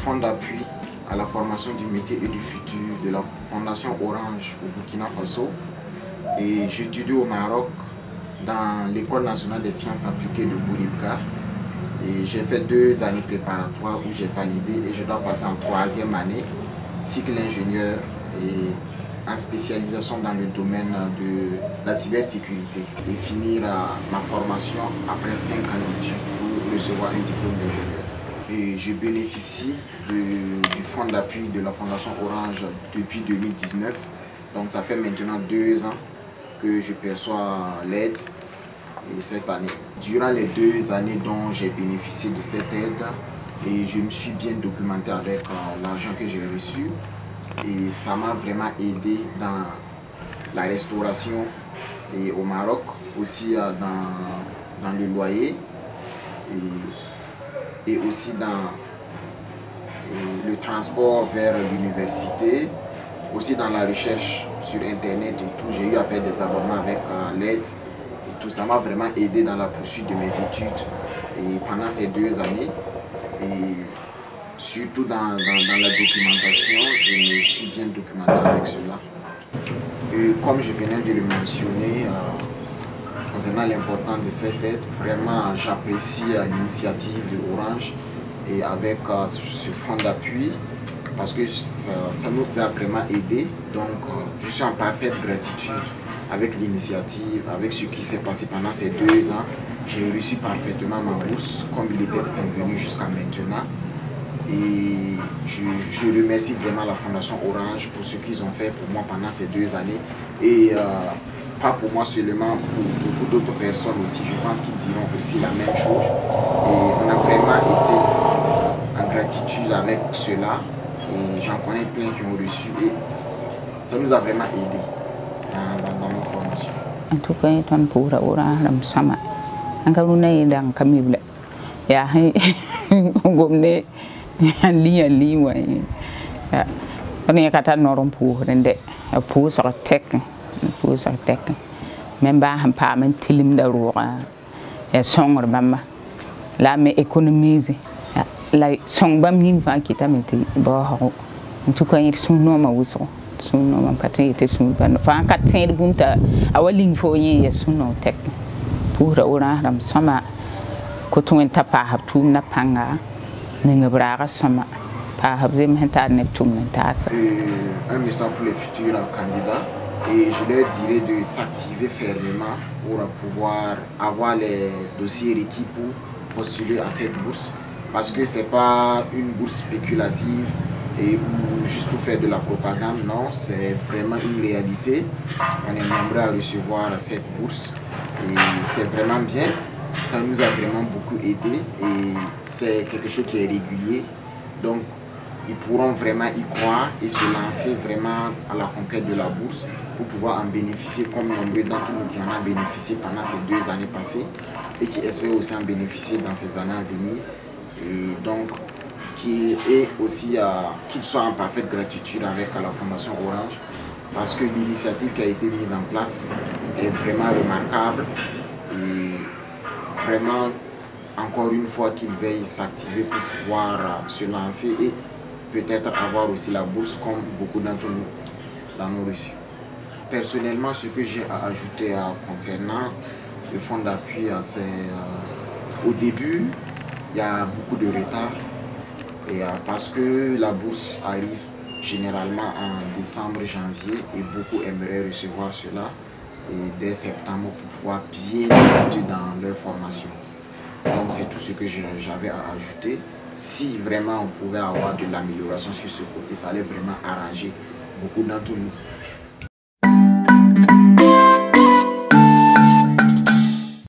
fonds d'appui à la formation du métier et du futur de la Fondation Orange au Burkina Faso. Et j'étudie au Maroc dans l'École nationale des sciences appliquées de Bouribga. Et j'ai fait 2 années préparatoires où j'ai validé et je dois passer en 3e année, cycle ingénieur et en spécialisation dans le domaine de la cybersécurité et finir ma formation après 5 ans d'études pour recevoir un diplôme d'ingénieur. Et je bénéficie du fonds d'appui de la Fondation Orange depuis 2019. Donc ça fait maintenant 2 ans que je perçois l'aide et cette année. Durant les 2 années dont j'ai bénéficié de cette aide, et je me suis bien documenté avec l'argent que j'ai reçu. Et ça m'a vraiment aidé dans la restauration et au Maroc, aussi dans le loyer et aussi dans le transport vers l'université, aussi dans la recherche sur internet et tout. J'ai eu à faire des abonnements avec l'aide et tout. Ça m'a vraiment aidé dans la poursuite de mes études et pendant ces 2 années. Et surtout dans la documentation, je me suis bien documenté avec cela. Et comme je venais de le mentionner, concernant l'importance de cette aide, vraiment j'apprécie l'initiative de Orange et avec ce fonds d'appui parce que ça nous a vraiment aidé. Donc je suis en parfaite gratitude avec l'initiative, avec ce qui s'est passé pendant ces 2 ans. J'ai reçu parfaitement ma bourse comme il était convenu jusqu'à maintenant. Et je remercie vraiment la Fondation Orange pour ce qu'ils ont fait pour moi pendant ces 2 années. Et pas pour moi seulement, pour beaucoup d'autres personnes aussi. Je pense qu'ils diront aussi la même chose. Et on a vraiment été en gratitude avec cela. Et j'en connais plein qui ont reçu. Et ça nous a vraiment aidé dans notre formation. En tout cas, on pourra orange sama. Angaluna yedang kamible. Ya hay gomne li wa. Ya. On est kata norom pour rende. Pour sur tek. Pour sur tek. Même ba han pa men tilim da roa. Ya songor bamba. La me économiser. La song bam ning fa kita meti ba ha. En tout cas, il sont non ma wuso. Sont non ma kata yete sont ban. Fa kat sen bunta awalin fo yin ya suno tek. Pour orange ram sama ko tungen ta pa hab tum na panga ninga braga sama pa hab zem henta ne tum ta sa. Un message pour les futurs candidats et je leur dirais de s'activer fermement pour pouvoir avoir les dossiers requis pour postuler à cette bourse parce que c'est pas une bourse spéculative et ou juste pour faire de la propagande, non, c'est vraiment une réalité. On est nombreux à recevoir cette bourse. Et c'est vraiment bien, ça nous a vraiment beaucoup aidé et c'est quelque chose qui est régulier. Donc ils pourront vraiment y croire et se lancer vraiment à la conquête de la bourse pour pouvoir en bénéficier comme nombreux d'entre nous qui en ont bénéficié pendant ces 2 années passées et qui espèrent aussi en bénéficier dans ces années à venir. Et donc qu'ils soient en parfaite gratitude avec la Fondation Orange. Parce que l'initiative qui a été mise en place est vraiment remarquable et vraiment, encore une fois, qu'ils veillent s'activer pour pouvoir se lancer et peut-être avoir aussi la bourse comme beaucoup d'entre nous dans nos reçus. Personnellement, ce que j'ai à ajouter concernant le fonds d'appui, c'est au début, il y a beaucoup de retard et parce que la bourse arrive généralement en décembre, janvier et beaucoup aimeraient recevoir cela et dès septembre pour pouvoir bien débuter dans leur formation. Donc c'est tout ce que j'avais à ajouter. Si vraiment on pouvait avoir de l'amélioration sur ce côté, ça allait vraiment arranger beaucoup d'entre nous.